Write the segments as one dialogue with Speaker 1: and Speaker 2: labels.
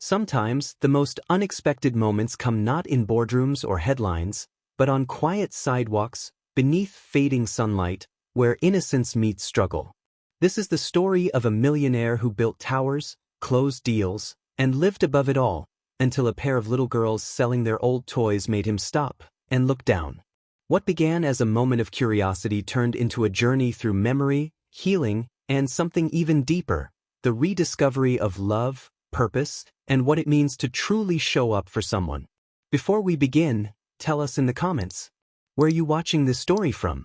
Speaker 1: Sometimes, the most unexpected moments come not in boardrooms or headlines, but on quiet sidewalks, beneath fading sunlight, where innocence meets struggle. This is the story of a millionaire who built towers, closed deals, and lived above it all, until a pair of little girls selling their old toys made him stop and look down. What began as a moment of curiosity turned into a journey through memory, healing, and something even deeper, the rediscovery of love, purpose, and what it means to truly show up for someone. Before we begin, tell us in the comments, where are you watching this story from?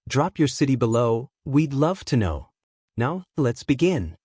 Speaker 1: Drop your city below, we'd love to know. Now, let's begin.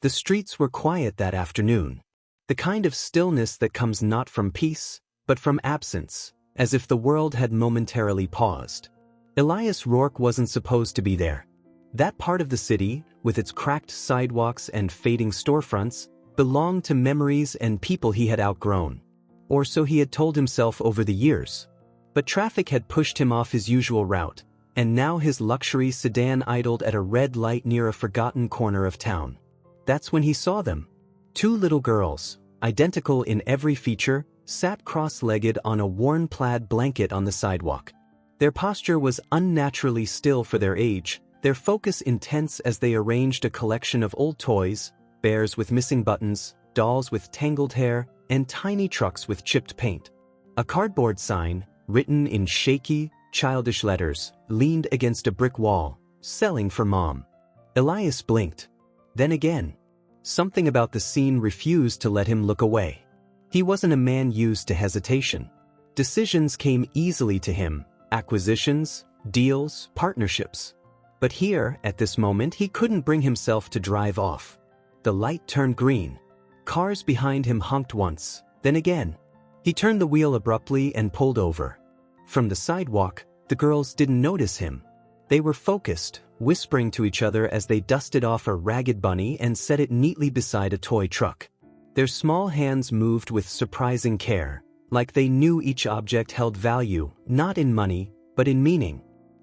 Speaker 1: The streets were quiet that afternoon. The kind of stillness that comes not from peace, but from absence, as if the world had momentarily paused. Elias Rourke wasn't supposed to be there. That part of the city, with its cracked sidewalks and fading storefronts, belonged to memories and people he had outgrown. Or so he had told himself over the years. But traffic had pushed him off his usual route, and now his luxury sedan idled at a red light near a forgotten corner of town. That's when he saw them. Two little girls, identical in every feature, sat cross-legged on a worn plaid blanket on the sidewalk. Their posture was unnaturally still for their age, their focus intense as they arranged a collection of old toys, bears with missing buttons, dolls with tangled hair, and tiny trucks with chipped paint. A cardboard sign, written in shaky, childish letters, leaned against a brick wall, selling for Mom. Elias blinked. Then again. Something about the scene refused to let him look away. He wasn't a man used to hesitation. Decisions came easily to him, acquisitions, deals, partnerships. But here, at this moment, he couldn't bring himself to drive off. The light turned green. Cars behind him honked once, then again. He turned the wheel abruptly and pulled over. From the sidewalk, the girls didn't notice him. They were focused, whispering to each other as they dusted off a ragged bunny and set it neatly beside a toy truck. Their small hands moved with surprising care, like they knew each object held value, not in money, but in meaning.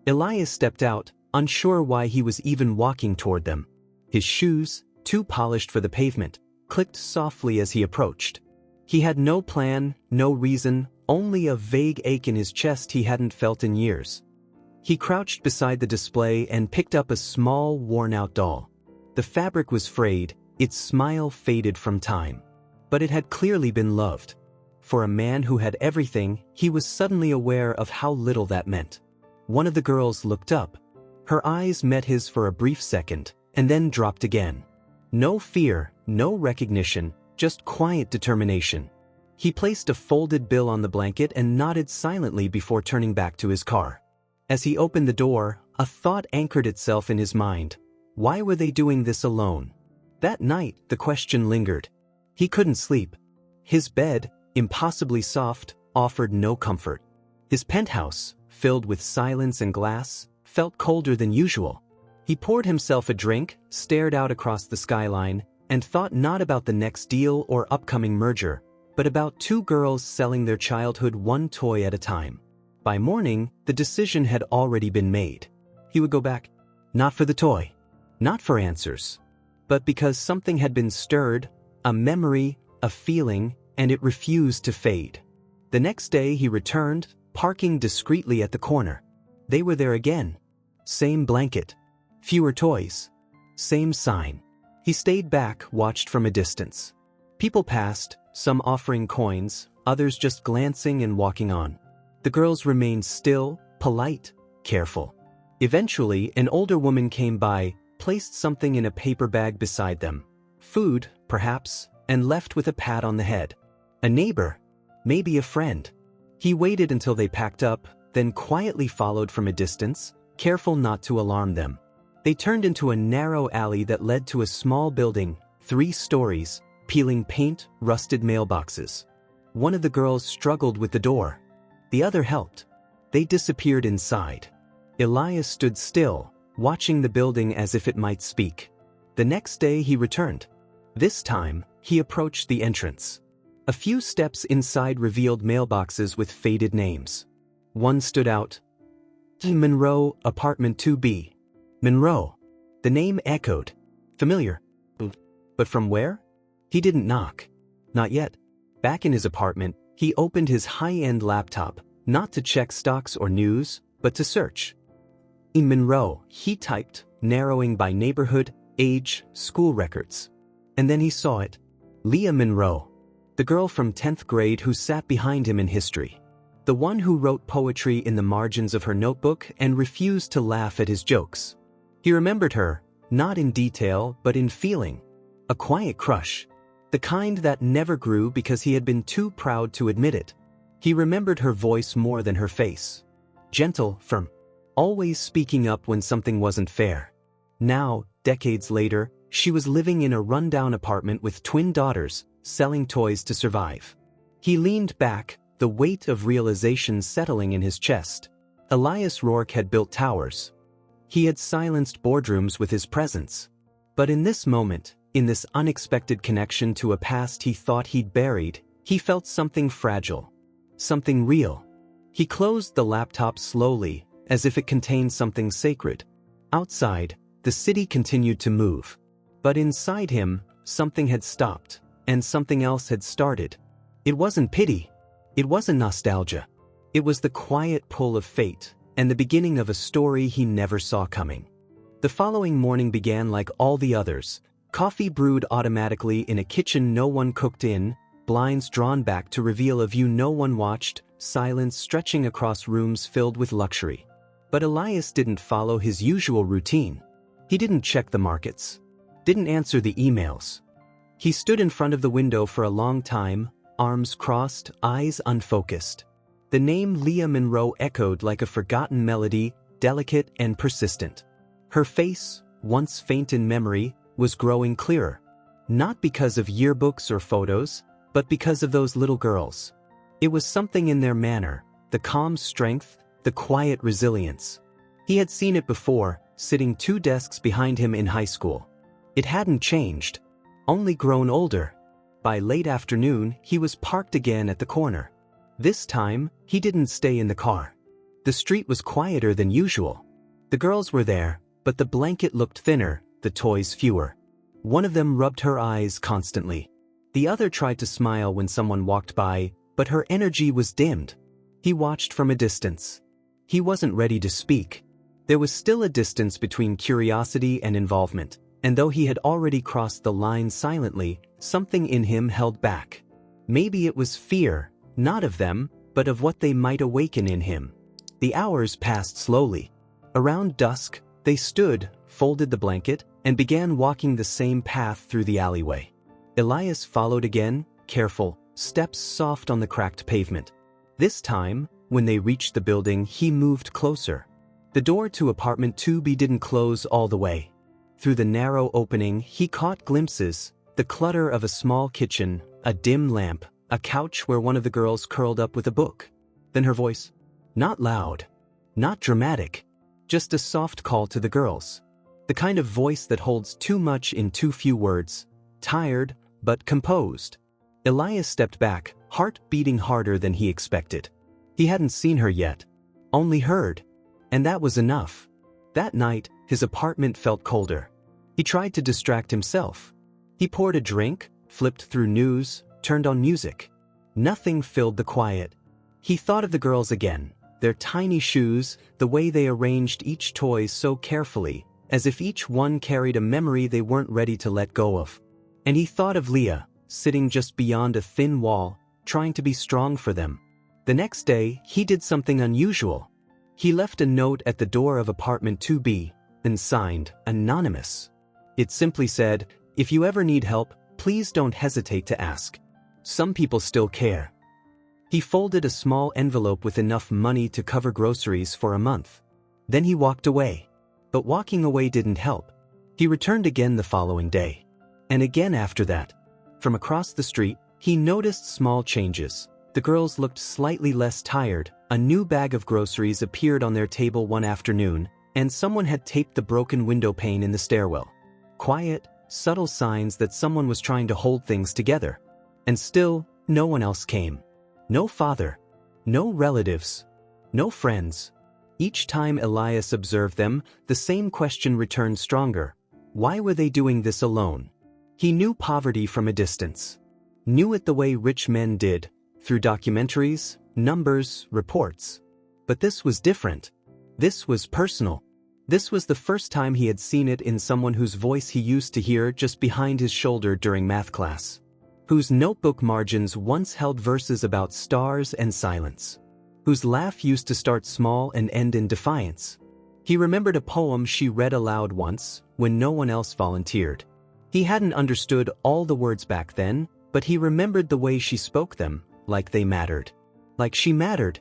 Speaker 1: Elias stepped out, unsure why he was even walking toward them. His shoes, too polished for the pavement, clicked softly as he approached. He had no plan, no reason, only a vague ache in his chest he hadn't felt in years. He crouched beside the display and picked up a small, worn-out doll. The fabric was frayed, its smile faded from time. But it had clearly been loved. For a man who had everything, he was suddenly aware of how little that meant. One of the girls looked up. Her eyes met his for a brief second, and then dropped again. No fear, no recognition, just quiet determination. He placed a folded bill on the blanket and nodded silently before turning back to his car. As he opened the door, a thought anchored itself in his mind. Why were they doing this alone? That night, the question lingered. He couldn't sleep. His bed, impossibly soft, offered no comfort. His penthouse, filled with silence and glass, felt colder than usual. He poured himself a drink, stared out across the skyline, and thought not about the next deal or upcoming merger, but about two girls selling their childhood one toy at a time. By morning, the decision had already been made. He would go back, not for the toy, not for answers, but because something had been stirred, a memory, a feeling, and it refused to fade. The next day he returned, parking discreetly at the corner. They were there again. Same blanket. Fewer toys. Same sign. He stayed back, watched from a distance. People passed, some offering coins, others just glancing and walking on. The girls remained still, polite, careful. Eventually, an older woman came by, placed something in a paper bag beside them. Food, perhaps, and left with a pat on the head. A neighbor, maybe a friend. He waited until they packed up, then quietly followed from a distance, careful not to alarm them. They turned into a narrow alley that led to a small building, 3 stories, peeling paint, rusted mailboxes. One of the girls struggled with the door. The other helped. They disappeared inside. Elias stood still, watching the building as if it might speak. The next day he returned. This time, he approached the entrance. A few steps inside revealed mailboxes with faded names. One stood out. Monroe, apartment 2B. Monroe. The name echoed. Familiar. But from where? He didn't knock. Not yet. Back in his apartment, he opened his high-end laptop, not to check stocks or news, but to search. In Monroe, he typed, narrowing by neighborhood, age, school records. And then he saw it. Leah Monroe. The girl from 10th grade who sat behind him in history. The one who wrote poetry in the margins of her notebook and refused to laugh at his jokes. He remembered her, not in detail but in feeling. A quiet crush. The kind that never grew because he had been too proud to admit it. He remembered her voice more than her face. Gentle, firm. Always speaking up when something wasn't fair. Now, decades later, she was living in a rundown apartment with twin daughters, selling toys to survive. He leaned back, the weight of realization settling in his chest. Elias Rourke had built towers. He had silenced boardrooms with his presence. But in this moment, in this unexpected connection to a past he thought he'd buried, he felt something fragile. Something real. He closed the laptop slowly, as if it contained something sacred. Outside, the city continued to move. But inside him, something had stopped, and something else had started. It wasn't pity. It wasn't nostalgia. It was the quiet pull of fate, and the beginning of a story he never saw coming. The following morning began like all the others. Coffee brewed automatically in a kitchen no one cooked in, blinds drawn back to reveal a view no one watched, silence stretching across rooms filled with luxury. But Elias didn't follow his usual routine. He didn't check the markets. Didn't answer the emails. He stood in front of the window for a long time, arms crossed, eyes unfocused. The name Leah Monroe echoed like a forgotten melody, delicate and persistent. Her face, once faint in memory, was growing clearer. Not because of yearbooks or photos, but because of those little girls. It was something in their manner, the calm strength, the quiet resilience. He had seen it before, sitting 2 desks behind him in high school. It hadn't changed, only grown older. By late afternoon, he was parked again at the corner. This time, he didn't stay in the car. The street was quieter than usual. The girls were there, but the blanket looked thinner, the toys fewer. One of them rubbed her eyes constantly. The other tried to smile when someone walked by, but her energy was dimmed. He watched from a distance. He wasn't ready to speak. There was still a distance between curiosity and involvement, and though he had already crossed the line silently, something in him held back. Maybe it was fear, not of them, but of what they might awaken in him. The hours passed slowly. Around dusk, they stood, folded the blanket, and began walking the same path through the alleyway. Elias followed again, careful, steps soft on the cracked pavement. This time, when they reached the building, he moved closer. The door to apartment 2B didn't close all the way. Through the narrow opening, he caught glimpses, the clutter of a small kitchen, a dim lamp, a couch where one of the girls curled up with a book. Then her voice. Not loud. Not dramatic. Just a soft call to the girls. The kind of voice that holds too much in too few words. Tired, but composed. Elias stepped back, heart beating harder than he expected. He hadn't seen her yet. Only heard. And that was enough. That night, his apartment felt colder. He tried to distract himself. He poured a drink, flipped through news, turned on music. Nothing filled the quiet. He thought of the girls again, their tiny shoes, the way they arranged each toy so carefully, as if each one carried a memory they weren't ready to let go of. And he thought of Leah, sitting just beyond a thin wall, trying to be strong for them. The next day, he did something unusual. He left a note at the door of apartment 2B, and signed, Anonymous. It simply said, if you ever need help, please don't hesitate to ask. Some people still care. He folded a small envelope with enough money to cover groceries for a month. Then he walked away. But walking away didn't help. He returned again the following day. And again after that. From across the street, he noticed small changes. The girls looked slightly less tired, a new bag of groceries appeared on their table one afternoon, and someone had taped the broken window pane in the stairwell. Quiet, subtle signs that someone was trying to hold things together. And still, no one else came. No father. No relatives. No friends. Each time Elias observed them, the same question returned stronger. Why were they doing this alone? He knew poverty from a distance. Knew it the way rich men did, through documentaries, numbers, reports. But this was different. This was personal. This was the first time he had seen it in someone whose voice he used to hear just behind his shoulder during math class. Whose notebook margins once held verses about stars and silence. Whose laugh used to start small and end in defiance. He remembered a poem she read aloud once, when no one else volunteered. He hadn't understood all the words back then, but he remembered the way she spoke them, like they mattered. Like she mattered.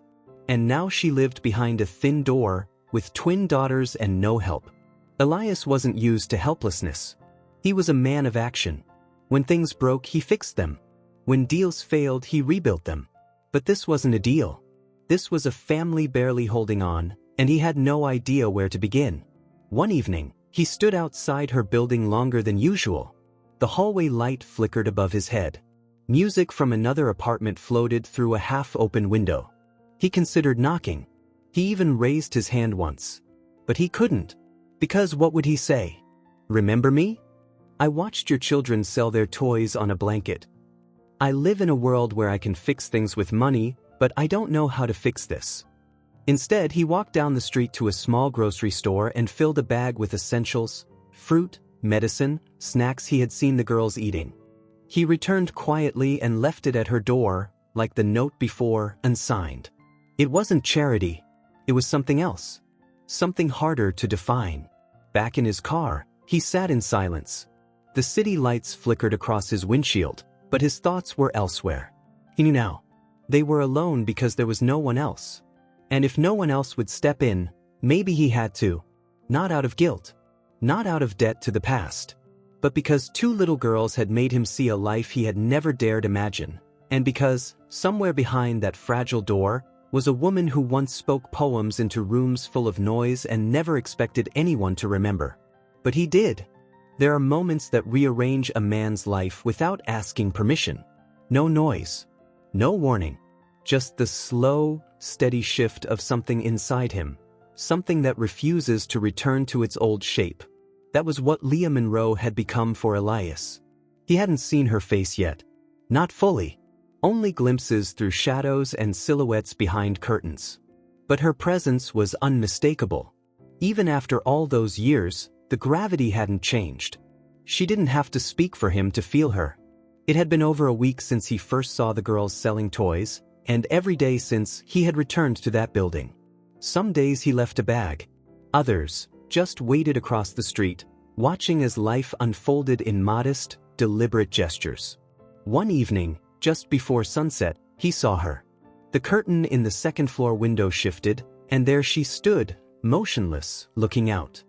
Speaker 1: And now she lived behind a thin door, with twin daughters and no help. Elias wasn't used to helplessness. He was a man of action. When things broke, he fixed them. When deals failed, he rebuilt them. But this wasn't a deal. This was a family barely holding on, and he had no idea where to begin. One evening, he stood outside her building longer than usual. The hallway light flickered above his head. Music from another apartment floated through a half-open window. He considered knocking. He even raised his hand once. But he couldn't. Because what would he say? Remember me? I watched your children sell their toys on a blanket. I live in a world where I can fix things with money, but I don't know how to fix this. Instead, he walked down the street to a small grocery store and filled a bag with essentials, fruit, medicine, snacks he had seen the girls eating. He returned quietly and left it at her door, like the note before, unsigned. It wasn't charity. It was something else. Something harder to define. Back in his car, he sat in silence. The city lights flickered across his windshield, but his thoughts were elsewhere. He knew now. They were alone because there was no one else. And if no one else would step in, maybe he had to. Not out of guilt. Not out of debt to the past. But because two little girls had made him see a life he had never dared imagine. And because, somewhere behind that fragile door, was a woman who once spoke poems into rooms full of noise and never expected anyone to remember. But he did. There are moments that rearrange a man's life without asking permission. No noise. No warning. Just the slow, steady shift of something inside him. Something that refuses to return to its old shape. That was what Leah Monroe had become for Elias. He hadn't seen her face yet. Not fully. Only glimpses through shadows and silhouettes behind curtains. But her presence was unmistakable. Even after all those years, the gravity hadn't changed. She didn't have to speak for him to feel her. It had been over a week since he first saw the girls selling toys, and every day since he had returned to that building. Some days he left a bag. Others just waited across the street, watching as life unfolded in modest, deliberate gestures. One evening, just before sunset, he saw her. The curtain in the second-floor window shifted, and there she stood, motionless, looking out.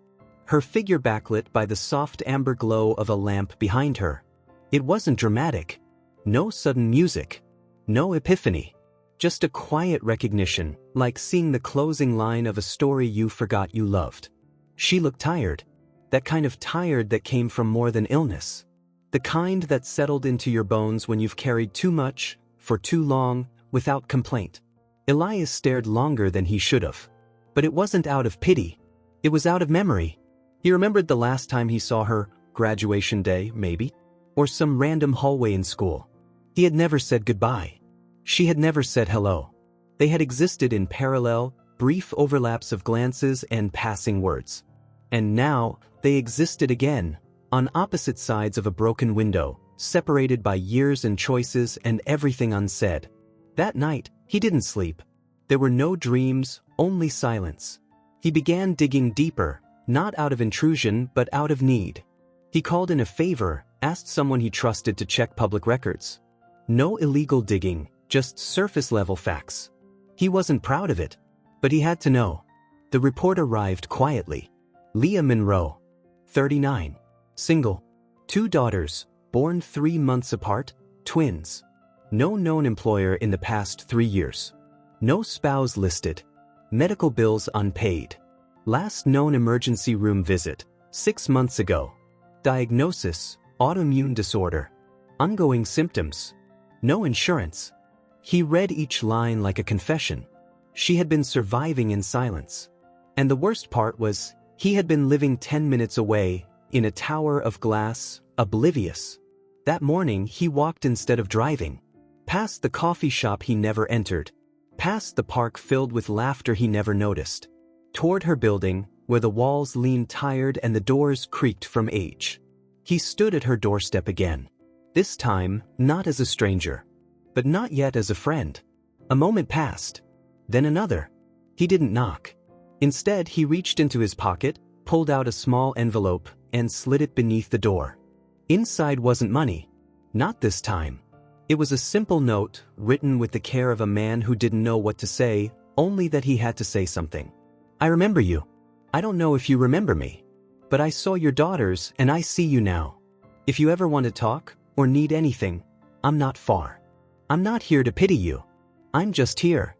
Speaker 1: Her figure backlit by the soft amber glow of a lamp behind her. It wasn't dramatic. No sudden music. No epiphany. Just a quiet recognition, like seeing the closing line of a story you forgot you loved. She looked tired. That kind of tired that came from more than illness. The kind that settled into your bones when you've carried too much, for too long, without complaint. Elias stared longer than he should have. But it wasn't out of pity. It was out of memory. He remembered the last time he saw her, graduation day, maybe? Or some random hallway in school. He had never said goodbye. She had never said hello. They had existed in parallel, brief overlaps of glances and passing words. And now, they existed again, on opposite sides of a broken window, separated by years and choices and everything unsaid. That night, he didn't sleep. There were no dreams, only silence. He began digging deeper, not out of intrusion but out of need. He called in a favor, asked someone he trusted to check public records. No illegal digging, just surface-level facts. He wasn't proud of it, but he had to know. The report arrived quietly. Leah Monroe, 39, single, 2 daughters, born 3 months apart, twins. No known employer in the past 3 years. No spouse listed. Medical bills unpaid. Last known emergency room visit, 6 months ago. Diagnosis, autoimmune disorder. Ongoing symptoms. No insurance. He read each line like a confession. She had been surviving in silence. And the worst part was, he had been living 10 minutes away, in a tower of glass, oblivious. That morning he walked instead of driving. Past the coffee shop he never entered. Past the park filled with laughter he never noticed. Toward her building, where the walls leaned tired and the doors creaked from age. He stood at her doorstep again. This time, not as a stranger. But not yet as a friend. A moment passed. Then another. He didn't knock. Instead, he reached into his pocket, pulled out a small envelope, and slid it beneath the door. Inside wasn't money. Not this time. It was a simple note, written with the care of a man who didn't know what to say, only that he had to say something. I remember you. I don't know if you remember me. But I saw your daughters and I see you now. If you ever want to talk, or need anything, I'm not far. I'm not here to pity you. I'm just here.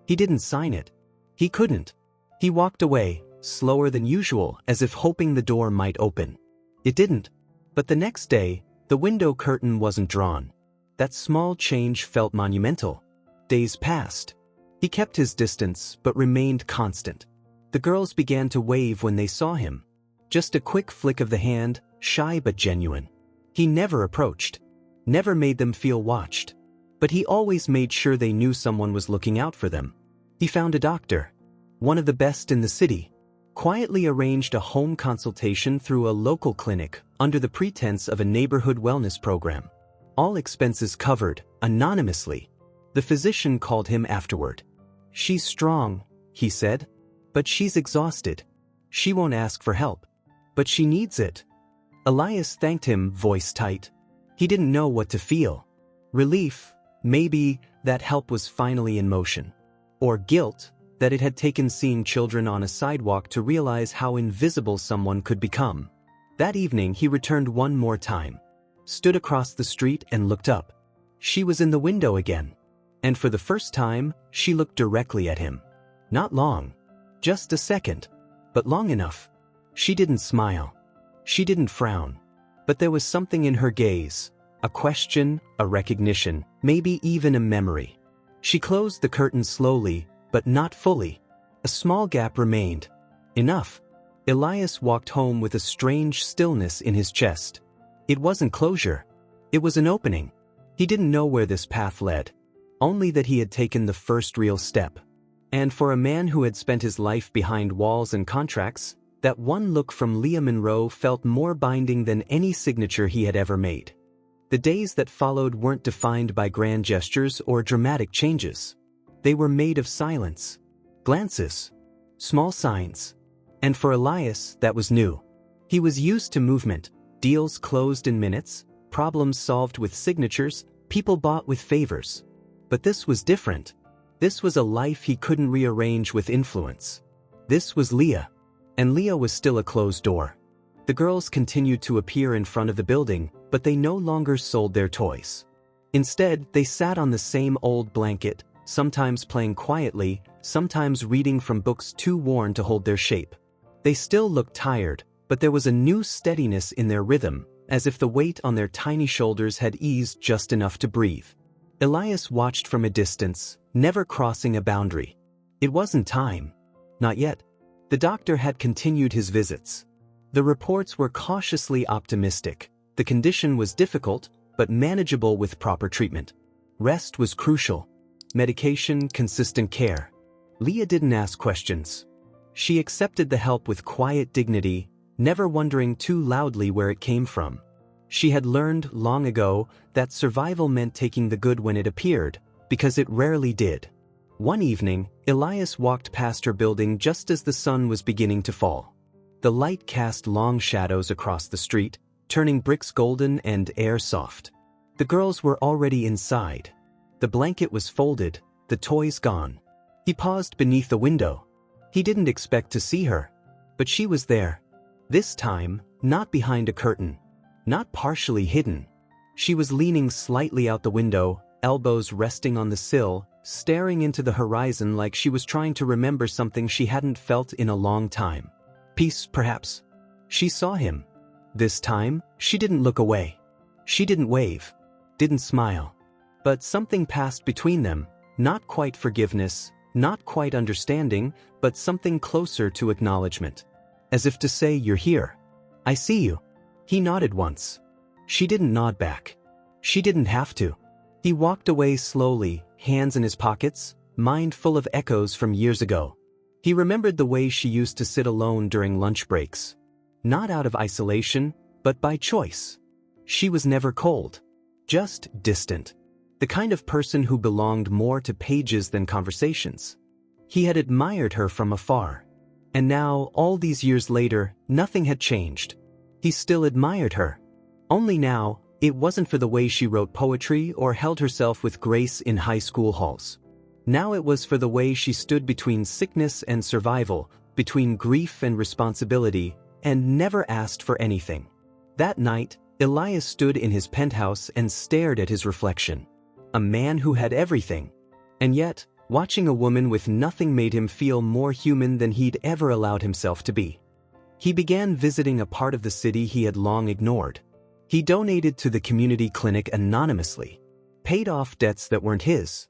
Speaker 1: He didn't sign it. He couldn't. He walked away, slower than usual, as if hoping the door might open. It didn't. But the next day, the window curtain wasn't drawn. That small change felt monumental. Days passed. He kept his distance, but remained constant. The girls began to wave when they saw him. Just a quick flick of the hand, shy but genuine. He never approached. Never made them feel watched. But he always made sure they knew someone was looking out for them. He found a doctor. One of the best in the city. Quietly arranged a home consultation through a local clinic under the pretense of a neighborhood wellness program. All expenses covered, anonymously. The physician called him afterward. She's strong, he said. But she's exhausted. She won't ask for help. But she needs it. Elias thanked him, voice tight. He didn't know what to feel. Relief, maybe, that help was finally in motion. Or guilt, that it had taken seeing children on a sidewalk to realize how invisible someone could become. That evening he returned one more time. Stood across the street and looked up. She was in the window again. And for the first time, she looked directly at him. Not long. Just a second. But long enough. She didn't smile. She didn't frown. But there was something in her gaze. A question, a recognition, maybe even a memory. She closed the curtain slowly, but not fully. A small gap remained. Enough. Elias walked home with a strange stillness in his chest. It wasn't closure. It was an opening. He didn't know where this path led. Only that he had taken the first real step. And for a man who had spent his life behind walls and contracts, that one look from Leah Monroe felt more binding than any signature he had ever made. The days that followed weren't defined by grand gestures or dramatic changes. They were made of silence, glances, small signs. And for Elias, that was new. He was used to movement, deals closed in minutes, problems solved with signatures, people bought with favors. But this was different. This was a life he couldn't rearrange with influence. This was Leah. And Leah was still a closed door. The girls continued to appear in front of the building, but they no longer sold their toys. Instead, they sat on the same old blanket, sometimes playing quietly, sometimes reading from books too worn to hold their shape. They still looked tired, but there was a new steadiness in their rhythm, as if the weight on their tiny shoulders had eased just enough to breathe. Elias watched from a distance, never crossing a boundary. It wasn't time. Not yet. The doctor had continued his visits. The reports were cautiously optimistic. The condition was difficult, but manageable with proper treatment. Rest was crucial. Medication, consistent care. Leah didn't ask questions. She accepted the help with quiet dignity, never wondering too loudly where it came from. She had learned long ago that survival meant taking the good when it appeared, because it rarely did. One evening, Elias walked past her building just as the sun was beginning to fall. The light cast long shadows across the street, turning bricks golden and air soft. The girls were already inside. The blanket was folded, the toys gone. He paused beneath the window. He didn't expect to see her. But she was there. This time, not behind a curtain. Not partially hidden. She was leaning slightly out the window, elbows resting on the sill, staring into the horizon like she was trying to remember something she hadn't felt in a long time. Peace, perhaps. She saw him. This time, she didn't look away. She didn't wave. Didn't smile. But something passed between them, not quite forgiveness, not quite understanding, but something closer to acknowledgement. As if to say, "You're here. I see you." He nodded once. She didn't nod back. She didn't have to. He walked away slowly, hands in his pockets, mind full of echoes from years ago. He remembered the way she used to sit alone during lunch breaks. Not out of isolation, but by choice. She was never cold. Just distant. The kind of person who belonged more to pages than conversations. He had admired her from afar. And now, all these years later, nothing had changed. He still admired her. Only now, it wasn't for the way she wrote poetry or held herself with grace in high school halls. Now it was for the way she stood between sickness and survival, between grief and responsibility, and never asked for anything. That night, Elias stood in his penthouse and stared at his reflection. A man who had everything. And yet, watching a woman with nothing made him feel more human than he'd ever allowed himself to be. He began visiting a part of the city he had long ignored. He donated to the community clinic anonymously, paid off debts that weren't his,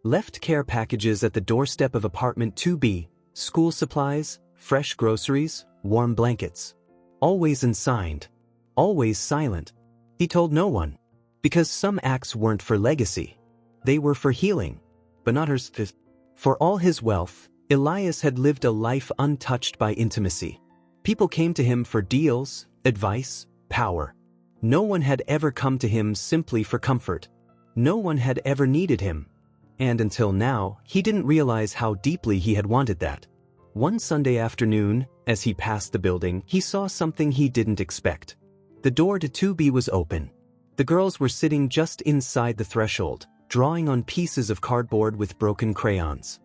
Speaker 1: left care packages at the doorstep of apartment 2B, school supplies, fresh groceries, warm blankets. Always unsigned, always silent. He told no one, because some acts weren't for legacy. They were for healing, but not hers. For all his wealth, Elias had lived a life untouched by intimacy. People came to him for deals, advice, power. No one had ever come to him simply for comfort. No one had ever needed him. And until now, he didn't realize how deeply he had wanted that. One Sunday afternoon, as he passed the building, he saw something he didn't expect. The door to 2B was open. The girls were sitting just inside the threshold, drawing on pieces of cardboard with broken crayons.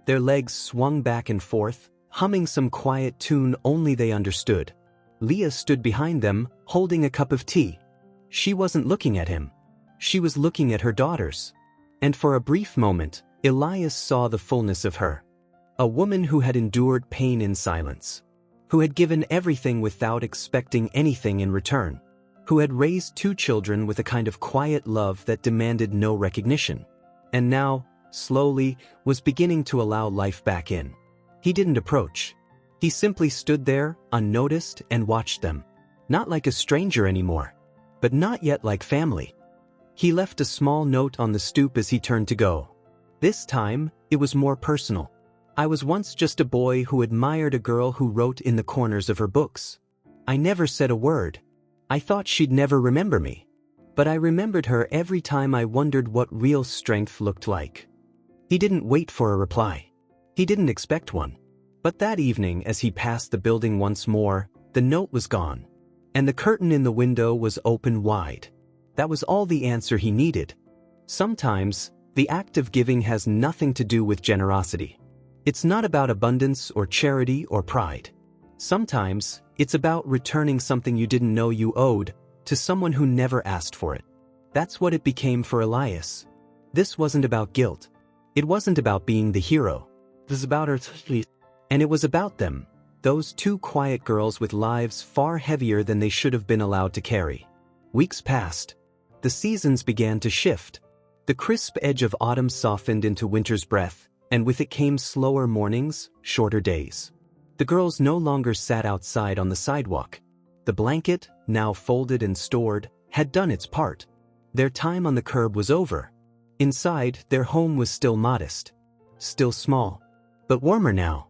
Speaker 1: Their legs swung back and forth, humming some quiet tune only they understood. Leah stood behind them, holding a cup of tea. She wasn't looking at him. She was looking at her daughters. And for a brief moment, Elias saw the fullness of her. A woman who had endured pain in silence. Who had given everything without expecting anything in return. Who had raised 2 children with a kind of quiet love that demanded no recognition. And now, slowly, was beginning to allow life back in. He didn't approach. He simply stood there, unnoticed, and watched them. Not like a stranger anymore, but not yet like family. He left a small note on the stoop as he turned to go. This time, it was more personal. I was once just a boy who admired a girl who wrote in the corners of her books. I never said a word. I thought she'd never remember me. But I remembered her every time I wondered what real strength looked like. He didn't wait for a reply. He didn't expect one. But that evening, as he passed the building once more, the note was gone. And the curtain in the window was open wide. That was all the answer he needed. Sometimes, the act of giving has nothing to do with generosity. It's not about abundance or charity or pride. Sometimes, it's about returning something you didn't know you owed to someone who never asked for it. That's what it became for Elias. This wasn't about guilt. It wasn't about being the hero. It was about her. And it was about them, those 2 quiet girls with lives far heavier than they should have been allowed to carry. Weeks passed. The seasons began to shift. The crisp edge of autumn softened into winter's breath, and with it came slower mornings, shorter days. The girls no longer sat outside on the sidewalk. The blanket, now folded and stored, had done its part. Their time on the curb was over. Inside, their home was still modest. Still small. But warmer now.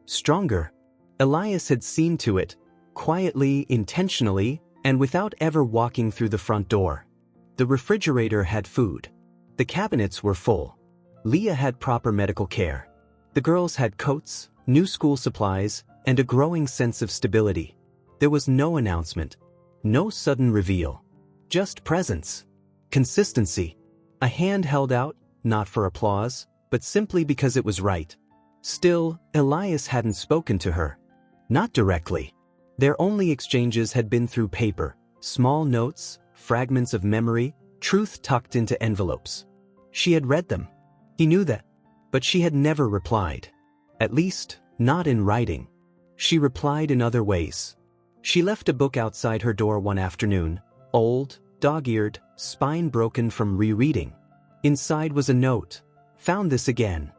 Speaker 1: Stronger. Elias had seen to it, quietly, intentionally, and without ever walking through the front door. The refrigerator had food. The cabinets were full. Leah had proper medical care. The girls had coats, new school supplies, and a growing sense of stability. There was no announcement. No sudden reveal. Just presence. Consistency. A hand held out, not for applause, but simply because it was right. Still, Elias hadn't spoken to her. Not directly. Their only exchanges had been through paper, small notes, fragments of memory, truth tucked into envelopes. She had read them. He knew that. But she had never replied. At least, not in writing. She replied in other ways. She left a book outside her door one afternoon, old, dog-eared, spine broken from rereading. Inside was a note. Found this again.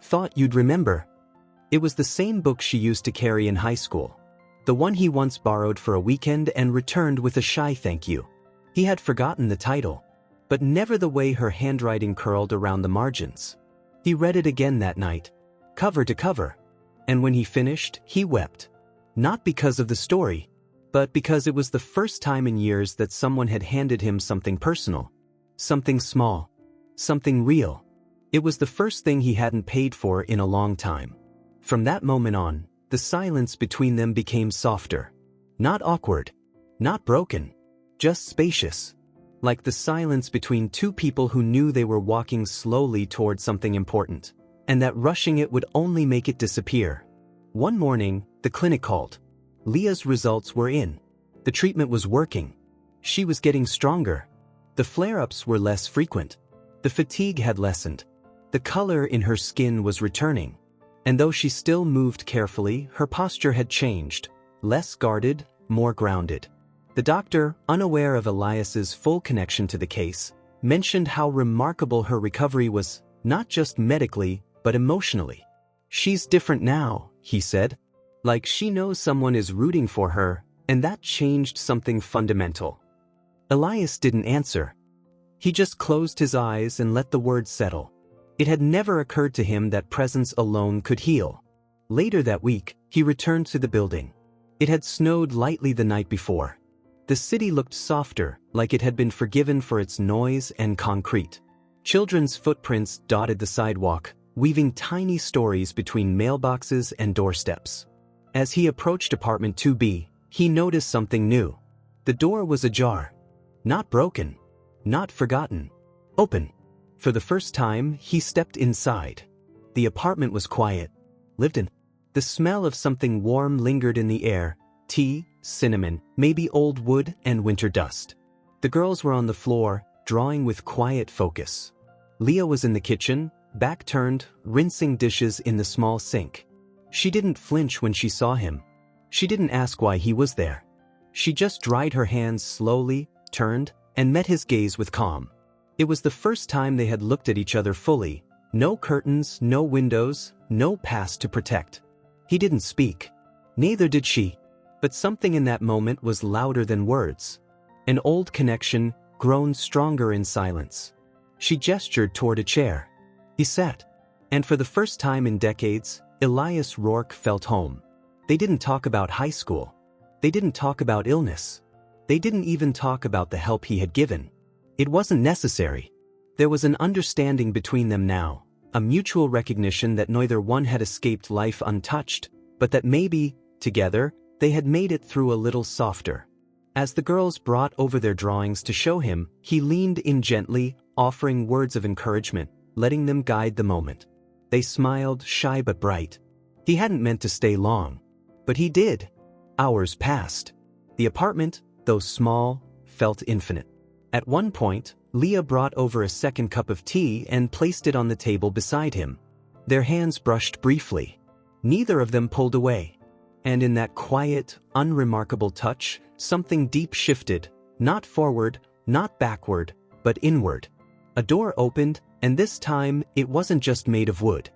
Speaker 1: Thought you'd remember. It was the same book she used to carry in high school. The one he once borrowed for a weekend and returned with a shy thank you. He had forgotten the title, but never the way her handwriting curled around the margins. He read it again that night, cover to cover, and when he finished, he wept. Not because of the story, but because it was the first time in years that someone had handed him something personal, something small, something real. It was the first thing he hadn't paid for in a long time. From that moment on, the silence between them became softer. Not awkward, not broken, just spacious. Like the silence between two people who knew they were walking slowly toward something important, and that rushing it would only make it disappear. One morning, the clinic called. Leah's results were in. The treatment was working. She was getting stronger. The flare-ups were less frequent. The fatigue had lessened. The color in her skin was returning. And though she still moved carefully, her posture had changed. Less guarded, more grounded. The doctor, unaware of Elias's full connection to the case, mentioned how remarkable her recovery was, not just medically, but emotionally. "She's different now," he said. "Like she knows someone is rooting for her, and that changed something fundamental." Elias didn't answer. He just closed his eyes and let the words settle. It had never occurred to him that presence alone could heal. Later that week, he returned to the building. It had snowed lightly the night before. The city looked softer, like it had been forgiven for its noise and concrete. Children's footprints dotted the sidewalk, weaving tiny stories between mailboxes and doorsteps. As he approached apartment 2B, he noticed something new. The door was ajar. Not broken. Not forgotten. Open. For the first time, he stepped inside. The apartment was quiet. Lived in. The smell of something warm lingered in the air. Tea, cinnamon, maybe old wood and winter dust. The girls were on the floor, drawing with quiet focus. Leah was in the kitchen, back turned, rinsing dishes in the small sink. She didn't flinch when she saw him. She didn't ask why he was there. She just dried her hands slowly, turned, and met his gaze with calm. It was the first time they had looked at each other fully. No curtains, no windows, no past to protect. He didn't speak. Neither did she. But something in that moment was louder than words. An old connection, grown stronger in silence. She gestured toward a chair. He sat. And for the first time in decades, Elias Rourke felt home. They didn't talk about high school. They didn't talk about illness. They didn't even talk about the help he had given. It wasn't necessary. There was an understanding between them now, a mutual recognition that neither one had escaped life untouched, but that maybe, together, they had made it through a little softer. As the girls brought over their drawings to show him, he leaned in gently, offering words of encouragement, letting them guide the moment. They smiled, shy but bright. He hadn't meant to stay long. But he did. Hours passed. The apartment, though small, felt infinite. At one point, Leah brought over a second cup of tea and placed it on the table beside him. Their hands brushed briefly. Neither of them pulled away. And in that quiet, unremarkable touch, something deep shifted, not forward, not backward, but inward. A door opened, and this time, it wasn't just made of wood.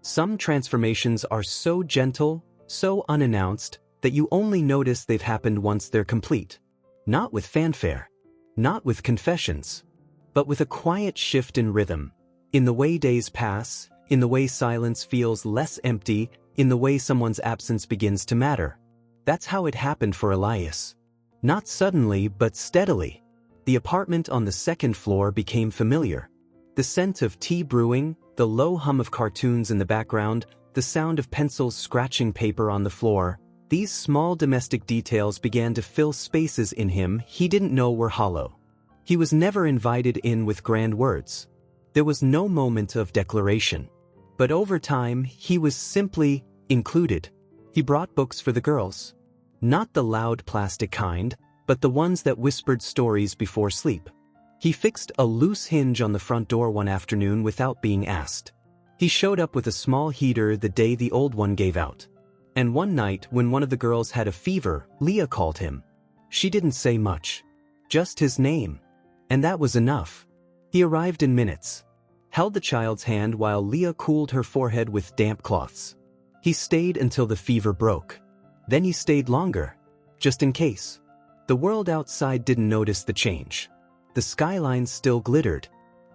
Speaker 1: Some transformations are so gentle, so unannounced, that you only notice they've happened once they're complete. Not with fanfare. Not with confessions. But with a quiet shift in rhythm. In the way days pass, in the way silence feels less empty, in the way someone's absence begins to matter. That's how it happened for Elias. Not suddenly, but steadily. The apartment on the second floor became familiar. The scent of tea brewing, the low hum of cartoons in the background, the sound of pencils scratching paper on the floor. These small domestic details began to fill spaces in him he didn't know were hollow. He was never invited in with grand words. There was no moment of declaration. But over time, he was simply included. He brought books for the girls. Not the loud plastic kind, but the ones that whispered stories before sleep. He fixed a loose hinge on the front door one afternoon without being asked. He showed up with a small heater the day the old one gave out. And one night, when one of the girls had a fever, Leah called him. She didn't say much. Just his name. And that was enough. He arrived in minutes. Held the child's hand while Leah cooled her forehead with damp cloths. He stayed until the fever broke. Then he stayed longer. Just in case. The world outside didn't notice the change. The skyline still glittered.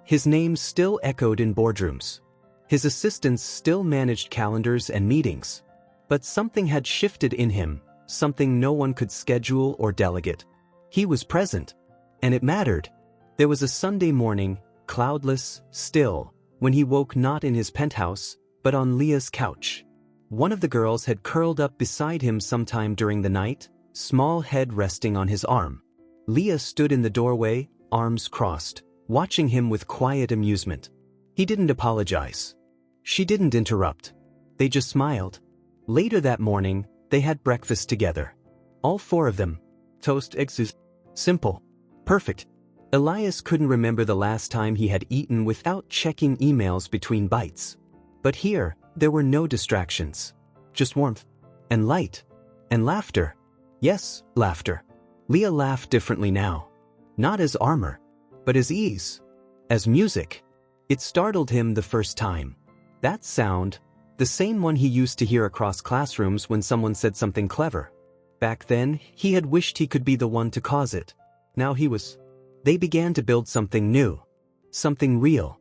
Speaker 1: His name still echoed in boardrooms. His assistants still managed calendars and meetings. But something had shifted in him, something no one could schedule or delegate. He was present. And it mattered. There was a Sunday morning, cloudless, still, when he woke not in his penthouse, but on Leah's couch. One of the girls had curled up beside him sometime during the night, small head resting on his arm. Leah stood in the doorway, arms crossed, watching him with quiet amusement. He didn't apologize. She didn't interrupt. They just smiled. Later that morning, they had breakfast together. All four of them. Toast, eggs. Simple. Perfect. Elias couldn't remember the last time he had eaten without checking emails between bites. But here, there were no distractions. Just warmth. And light. And laughter. Yes, laughter. Leah laughed differently now. Not as armor, but as ease. As music. It startled him the first time. That sound, the same one he used to hear across classrooms when someone said something clever. Back then, he had wished he could be the one to cause it. Now he was. They began to build something new. Something real.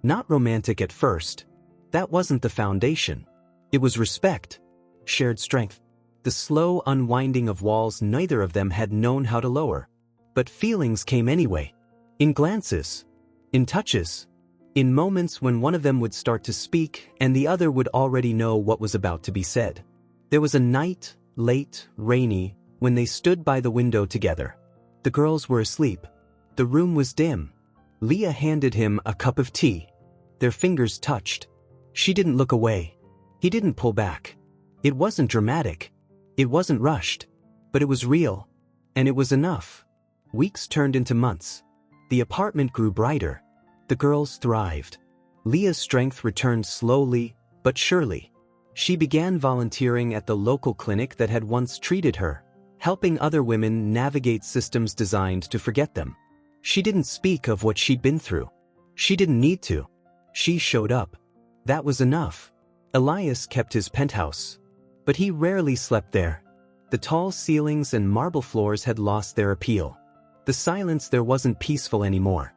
Speaker 1: Not romantic at first. That wasn't the foundation. It was respect. Shared strength. The slow unwinding of walls neither of them had known how to lower. But feelings came anyway. In glances. In touches. In moments when one of them would start to speak and the other would already know what was about to be said. There was a night, late, rainy, when they stood by the window together. The girls were asleep. The room was dim. Leah handed him a cup of tea. Their fingers touched. She didn't look away. He didn't pull back. It wasn't dramatic. It wasn't rushed. But it was real. And it was enough. Weeks turned into months. The apartment grew brighter. The girls thrived. Leah's strength returned slowly, but surely. She began volunteering at the local clinic that had once treated her, helping other women navigate systems designed to forget them. She didn't speak of what she'd been through. She didn't need to. She showed up. That was enough. Elias kept his penthouse. But he rarely slept there. The tall ceilings and marble floors had lost their appeal. The silence there wasn't peaceful anymore.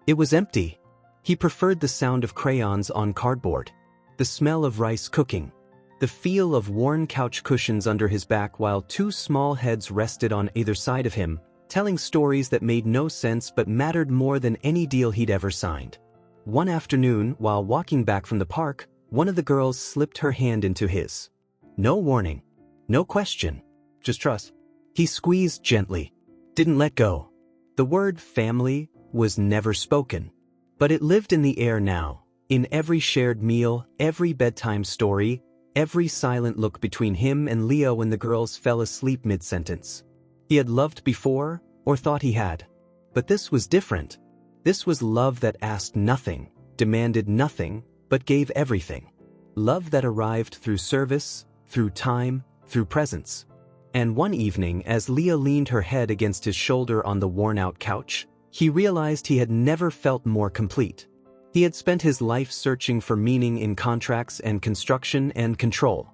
Speaker 1: It was empty. He preferred the sound of crayons on cardboard, the smell of rice cooking, the feel of worn couch cushions under his back while two small heads rested on either side of him, telling stories that made no sense but mattered more than any deal he'd ever signed. One afternoon, while walking back from the park, one of the girls slipped her hand into his. No warning. No question. Just trust. He squeezed gently. Didn't let go. The word family was never spoken. But it lived in the air now, in every shared meal, every bedtime story, every silent look between him and Leah when the girls fell asleep mid-sentence. He had loved before, or thought he had. But this was different. This was love that asked nothing, demanded nothing, but gave everything. Love that arrived through service, through time, through presence. And one evening, as Leah leaned her head against his shoulder on the worn-out couch, he realized he had never felt more complete. He had spent his life searching for meaning in contracts and construction and control.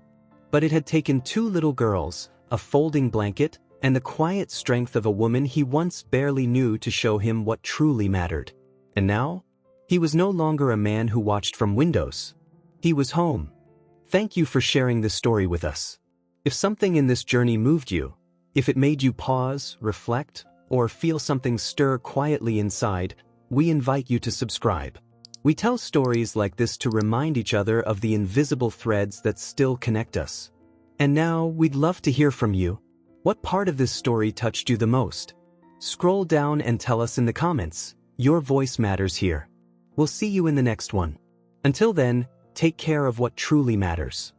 Speaker 1: But it had taken two little girls, a folding blanket, and the quiet strength of a woman he once barely knew to show him what truly mattered. And now, he was no longer a man who watched from windows. He was home. Thank you for sharing this story with us. If something in this journey moved you, if it made you pause, reflect, or feel something stir quietly inside, we invite you to subscribe. We tell stories like this to remind each other of the invisible threads that still connect us. And now, we'd love to hear from you. What part of this story touched you the most? Scroll down and tell us in the comments. Your voice matters here. We'll see you in the next one. Until then, take care of what truly matters.